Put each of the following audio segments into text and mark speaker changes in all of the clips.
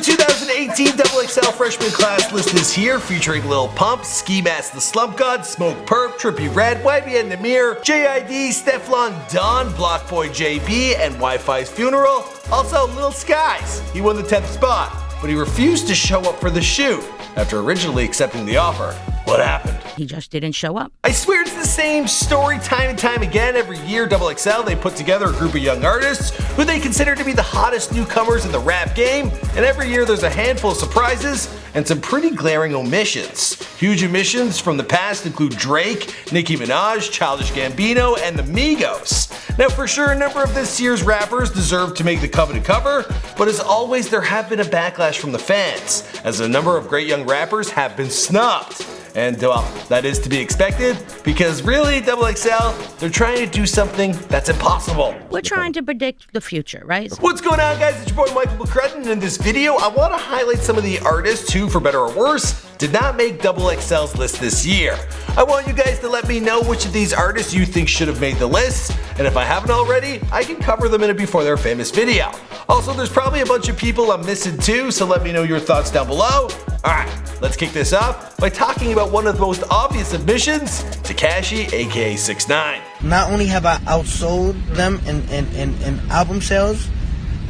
Speaker 1: The 2018 XXL Freshman Class List is here, featuring Lil Pump, Mask the Slump God, Smokepurpp, Trippie Redd, YBN Nahmir, j.i.d, Stefflon Don, BlocBoy JB, and Wifisfuneral. Also, Lil Skies. He won the 10th spot, but he refused to show up for the shoot after originally accepting the offer. What happened?
Speaker 2: He just didn't show up.
Speaker 1: I swear it's the same story time and time again. Every year, XXL, they put together a group of young artists who they consider to be the hottest newcomers in the rap game, and every year there's a handful of surprises and some pretty glaring omissions. Huge omissions from the past include Drake, Nicki Minaj, Childish Gambino, and the Migos. Now, for sure, a number of this year's rappers deserve to make the coveted cover, but as always, there have been a backlash from the fans, as a number of great young rappers have been snubbed. And well, that is to be expected, because really, XXL, they're trying to do something that's impossible.
Speaker 2: We're trying to predict the future, right?
Speaker 1: What's going on, guys? It's your boy Michael McCrudden, and in this video, I want to highlight some of the artists who, for better or worse, did not make XXL's list this year. I want you guys to let me know which of these artists you think should have made the list, and if I haven't already, I can cover them in a Before Their Famous video. Also, there's probably a bunch of people I'm missing too, so let me know your thoughts down below. Alright, let's kick this off by talking about one of the most obvious omissions, Takashi, aka 6ix9ine.
Speaker 3: Not only have I outsold them in album sales,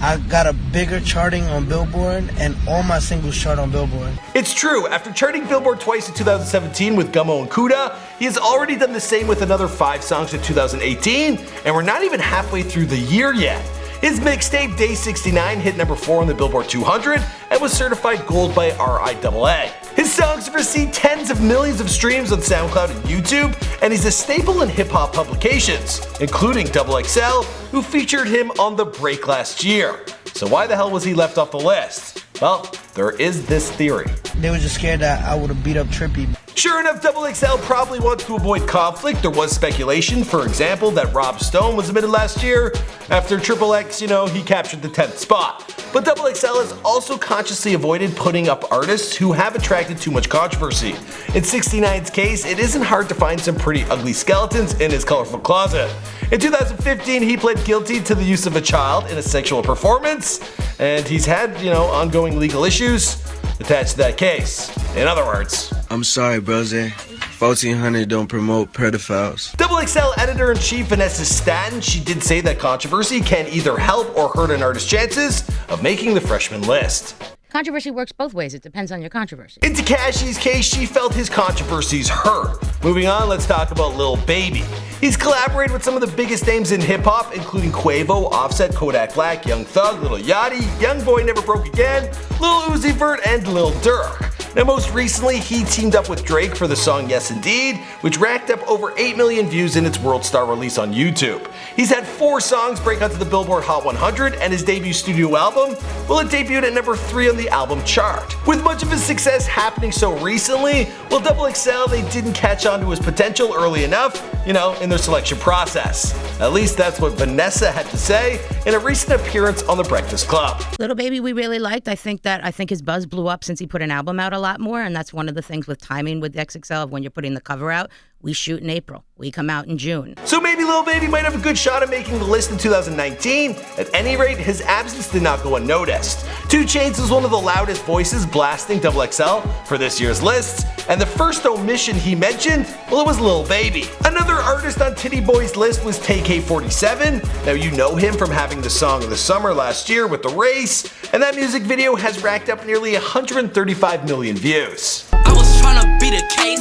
Speaker 3: I got a bigger charting on Billboard, and all my singles chart on Billboard.
Speaker 1: It's true, after charting Billboard twice in 2017 with Gummo and Kuda, he has already done the same with another 5 songs in 2018, and we're not even halfway through the year yet. His mixtape Day 69 hit number 4 on the Billboard 200 and was certified gold by RIAA. His songs have received tens of millions of streams on SoundCloud and YouTube, and he's a staple in hip-hop publications, including XXL, who featured him on The Break last year. So why the hell was he left off the list? Well, there is this theory.
Speaker 3: They were just scared that I would have beat up Trippie.
Speaker 1: Sure enough, XXL probably wants to avoid conflict. There was speculation, for example, that Rob Stone was admitted last year. After XXX, he captured the 10th spot. But XXL has also consciously avoided putting up artists who have attracted too much controversy. In 6ix9ine's case, it isn't hard to find some pretty ugly skeletons in his colorful closet. In 2015, he pled guilty to the use of a child in a sexual performance, and he's had, ongoing legal issues attached to that case. In other words,
Speaker 4: I'm sorry, brother. 1400 don't promote pedophiles.
Speaker 1: XXL editor-in-chief Vanessa Staten, she did say that controversy can either help or hurt an artist's chances of making the freshman list.
Speaker 2: Controversy works both ways. It depends on your controversy.
Speaker 1: In Tekashi's case, she felt his controversies hurt. Moving on, let's talk about Lil Baby. He's collaborated with some of the biggest names in hip-hop, including Quavo, Offset, Kodak Black, Young Thug, Lil Yachty, Young Boy Never Broke Again, Lil Uzi Vert, and Lil Durk. Now, most recently, he teamed up with Drake for the song Yes Indeed, which racked up over 8 million views in its World Star release on YouTube. He's had 4 songs break onto the Billboard Hot 100, and his debut studio album, well, it debuted at number 3 on the album chart. With much of his success happening so recently, well, XXL, they didn't catch on to his potential early enough, in their selection process. At least that's what Vanessa had to say in a recent appearance on The Breakfast Club.
Speaker 2: Lil Baby we really liked. I think his buzz blew up since he put an album out a lot more, and that's one of the things with timing with XXL of when you're putting the cover out. We shoot in April. We come out in June.
Speaker 1: So maybe Lil Baby might have a good shot at making the list in 2019. At any rate, his absence did not go unnoticed. 2 Chainz was one of the loudest voices blasting XXL for this year's list, and the first omission he mentioned, well, it was Lil Baby. Another artist on Titty Boy's list was TK47. Now, you know him from having the song of the summer last year with The Race, and that music video has racked up nearly 135 million views.
Speaker 5: I was trying to beat a case.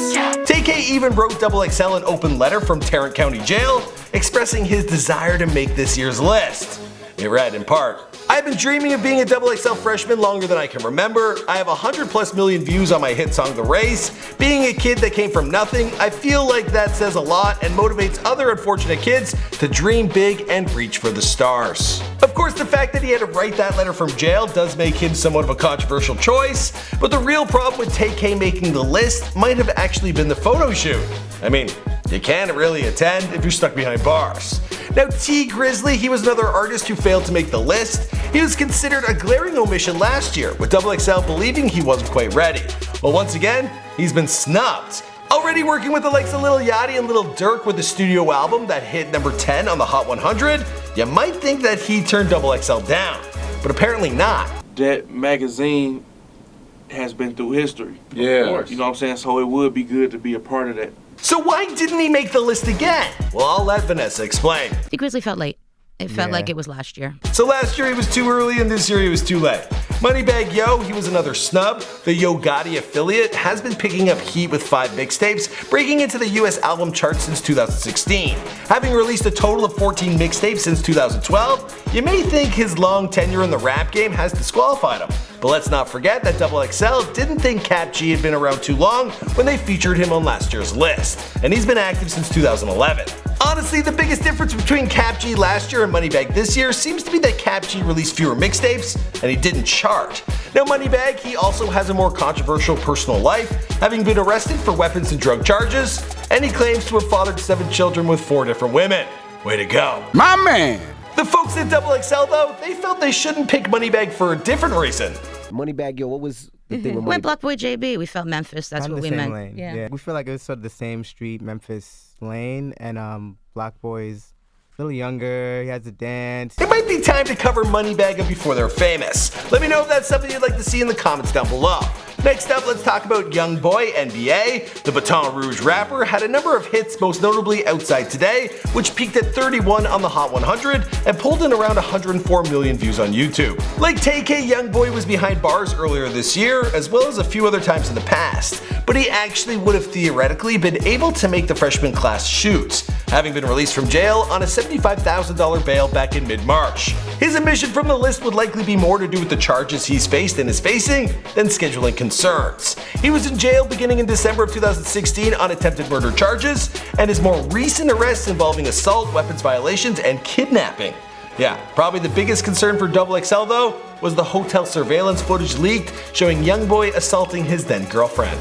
Speaker 1: TK even wrote XXL an open letter from Tarrant County Jail expressing his desire to make this year's list. It read in part, "I've been dreaming of being a XXL freshman longer than I can remember. I have 100+ million views on my hit song The Race. Being a kid that came from nothing, I feel like that says a lot and motivates other unfortunate kids to dream big and reach for the stars." Of course, the fact that he had to write that letter from jail does make him somewhat of a controversial choice, but the real problem with TK making the list might have actually been the photo shoot. I mean, you can't really attend if you're stuck behind bars. Now, T Grizzly, he was another artist who failed to make the list. He was considered a glaring omission last year, with XXL believing he wasn't quite ready. Well, once again, he's been snubbed. Already working with the likes of Lil Yachty and Lil Durk with the studio album that hit number 10 on the Hot 100, you might think that he turned XXL down, but apparently not.
Speaker 6: that magazine has been through history.
Speaker 7: Yeah.
Speaker 6: You know what I'm saying? So it would be good to be a part of that.
Speaker 1: So why didn't he make the list again? Well, I'll let Vanessa explain.
Speaker 2: I think Grizzly felt late. It felt like it was last year.
Speaker 1: So last year he was too early and this year he was too late. Moneybag Yo, he was another snub. The j.i.d affiliate has been picking up heat with 5 mixtapes, breaking into the US album chart since 2016. Having released a total of 14 mixtapes since 2012, you may think his long tenure in the rap game has disqualified him. But let's not forget that XXL didn't think Cap G had been around too long when they featured him on last year's list, and he's been active since 2011. Honestly, the biggest difference between Cap G last year and Moneybag this year seems to be that Cap G released fewer mixtapes and he didn't chart. Now Moneybag, he also has a more controversial personal life, having been arrested for weapons and drug charges, and he claims to have fathered 7 children with 4 different women. Way to go.
Speaker 7: My man!
Speaker 1: The folks at XXL though, they felt they shouldn't pick Moneybag for a different reason.
Speaker 8: Moneybag, yo, what was the thing with
Speaker 2: Went
Speaker 8: Moneybag?
Speaker 2: BlocBoy JB. We felt Memphis. That's what we meant.
Speaker 9: Lane. Yeah, we feel like it was sort of the same street, Memphis lane, and BlocBoy's a little younger. He has a dance.
Speaker 1: It might be time to cover Moneybag up before they're famous. Let me know if that's something you'd like to see in the comments down below. Next up, let's talk about Youngboy, NBA. The Baton Rouge rapper had a number of hits, most notably Outside Today, which peaked at 31 on the Hot 100 and pulled in around 104 million views on YouTube. Like TK, Youngboy was behind bars earlier this year, as well as a few other times in the past, but he actually would have theoretically been able to make the freshman class shoot, having been released from jail on a $75,000 bail back in mid-March. His omission from the list would likely be more to do with the charges he's faced and is facing than scheduling concerns. He was in jail beginning in December of 2016 on attempted murder charges, and his more recent arrests involving assault, weapons violations, and kidnapping. Yeah, probably the biggest concern for XXL though was the hotel surveillance footage leaked showing Youngboy assaulting his then girlfriend.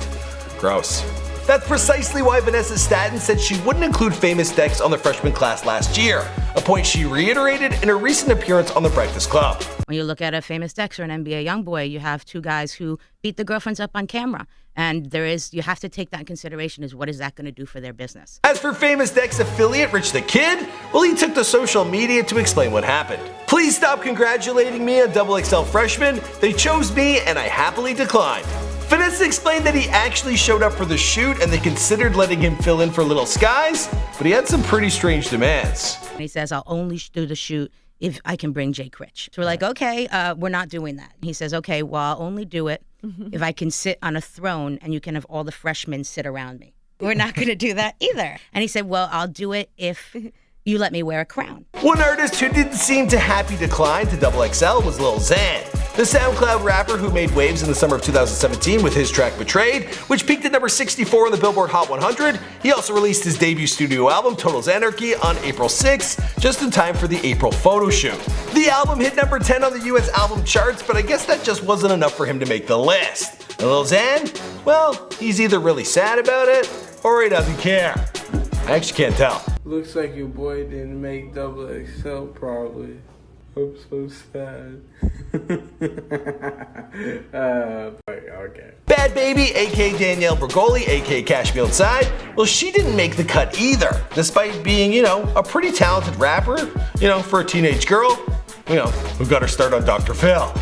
Speaker 1: Gross. That's precisely why Vanessa Staten said she wouldn't include famous decks on the freshman class last year, a point she reiterated in a recent appearance on The Breakfast Club.
Speaker 2: When you look at a famous Dex or an NBA Youngboy, you have 2 guys who beat the girlfriends up on camera. And you have to take that in consideration is what is that going to do for their business.
Speaker 1: As for famous Dex affiliate Rich the Kid, well, he took to social media to explain what happened. Please stop congratulating me on XXL Freshman. They chose me and I happily declined. Vanessa explained that he actually showed up for the shoot and they considered letting him fill in for Lil Skies, but he had some pretty strange demands.
Speaker 2: And he says, I'll only do the shoot if I can bring Jake Rich. So we're like, okay, we're not doing that. He says, okay, well, I'll only do it if I can sit on a throne and you can have all the freshmen sit around me. We're not going to do that either. And he said, well, I'll do it if you let me wear a crown.
Speaker 1: One artist who didn't seem to happy decline to XXL was Lil Xan, the SoundCloud rapper who made waves in the summer of 2017 with his track Betrayed, which peaked at number 64 on the Billboard Hot 100. He also released his debut studio album, Total Anarchy, on April 6th, just in time for the April photo shoot. The album hit number 10 on the US album charts, but I guess that just wasn't enough for him to make the list. And Lil Xan? Well, he's either really sad about it, or he doesn't care. I actually can't tell.
Speaker 10: Looks like your boy didn't make XXL probably. I'm so sad. Okay.
Speaker 1: Bad Baby, aka Danielle Bergoli, aka Cash Me Outside, well, she didn't make the cut either, despite being, a pretty talented rapper, for a teenage girl, who got her start on Dr. Phil.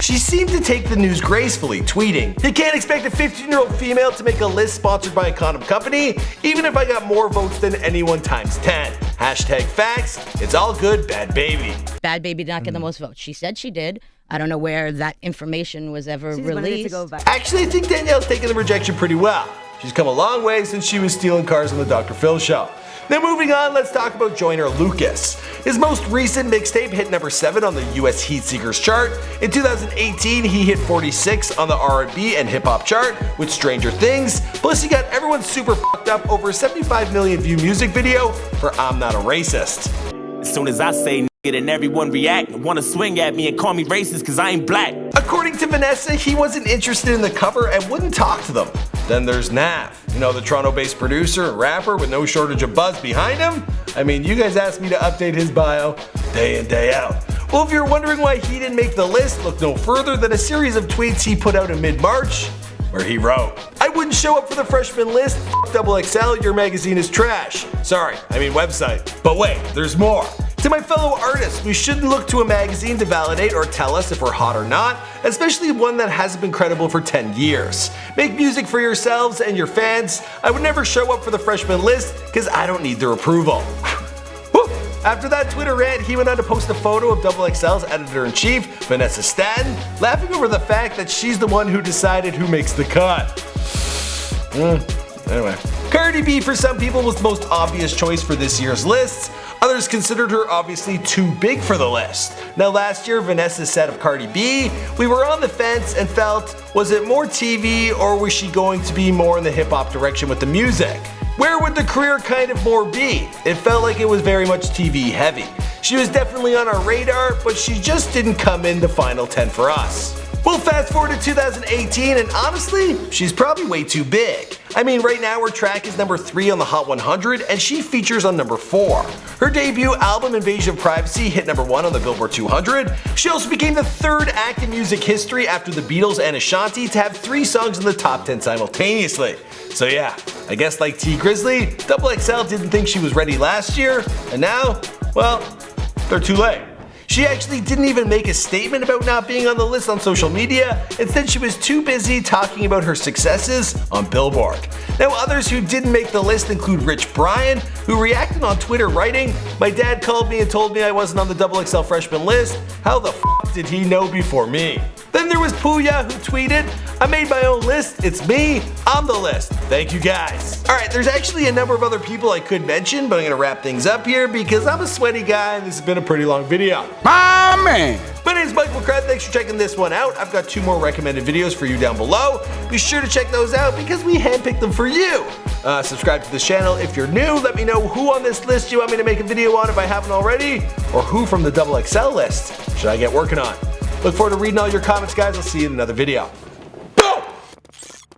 Speaker 1: She seemed to take the news gracefully, tweeting, "You can't expect a 15-year-old female to make a list sponsored by a condom company, even if I got more votes than anyone times 10. Hashtag facts, it's all good, Bad Baby."
Speaker 2: Bad Baby did not get the most votes. She said she did. I don't know where that information was ever released.
Speaker 1: Actually, I think Danielle's taken the rejection pretty well. She's come a long way since she was stealing cars on the Dr. Phil show. Now moving on, let's talk about Joyner Lucas. His most recent mixtape hit number 7 on the US Heat Seekers chart. In 2018, he hit 46 on the R&B and hip hop chart with Stranger Things. Plus, he got everyone super fucked up over a 75 million view music video for I'm Not a Racist.
Speaker 5: As soon as I say nigga, then everyone react and wanna swing at me and call me racist cause I ain't black.
Speaker 1: According to Vanessa, he wasn't interested in the cover and wouldn't talk to them. Then there's Nav, the Toronto-based producer and rapper with no shortage of buzz behind him. I mean, you guys asked me to update his bio day in, day out. Well, if you're wondering why he didn't make the list, look no further than a series of tweets he put out in mid-March, where he wrote, "I wouldn't show up for the freshman list, XXL, your magazine is trash. Sorry, I mean website. But wait, there's more. To my fellow artists, we shouldn't look to a magazine to validate or tell us if we're hot or not, especially one that hasn't been credible for 10 years. Make music for yourselves and your fans. I would never show up for the freshman list because I don't need their approval. Whew. After that Twitter rant, he went on to post a photo of XXL's editor-in-chief, Vanessa Staten, laughing over the fact that she's the one who decided who makes the cut. Anyway. Cardi B for some people was the most obvious choice for this year's lists. Others considered her obviously too big for the list. Now last year, Vanessa said of Cardi B, we were on the fence and felt, was it more TV or was she going to be more in the hip hop direction with the music? Where would the career kind of more be? It felt like it was very much TV heavy. She was definitely on our radar, but she just didn't come in the final 10 for us. We'll fast forward to 2018 and honestly, she's probably way too big. I mean, right now her track is number 3 on the Hot 100 and she features on number 4. Her debut album Invasion of Privacy hit number 1 on the Billboard 200. She also became the 3rd act in music history after the Beatles and Ashanti to have 3 songs in the top 10 simultaneously. So yeah, I guess like T Grizzly, XXL didn't think she was ready last year, and now, well, they're too late. She actually didn't even make a statement about not being on the list on social media. Instead, she was too busy talking about her successes on Billboard. Now, others who didn't make the list include Rich Brian, who reacted on Twitter writing, "My dad called me and told me I wasn't on the XXL freshman list. How the f did he know before me?" Then there was Puya, who tweeted, "I made my own list, it's me, I'm the list. Thank you guys." Alright, there's actually a number of other people I could mention, but I'm gonna wrap things up here because I'm a sweaty guy and this has been a pretty long video.
Speaker 7: My man!
Speaker 1: My name is Michael McCrath, thanks for checking this one out. I've got 2 more recommended videos for you down below. Be sure to check those out because we handpicked them for you. Subscribe to this channel if you're new. Let me know who on this list you want me to make a video on if I haven't already, or who from the XXL list should I get working on. Look forward to reading all your comments, guys. I'll see you in another video.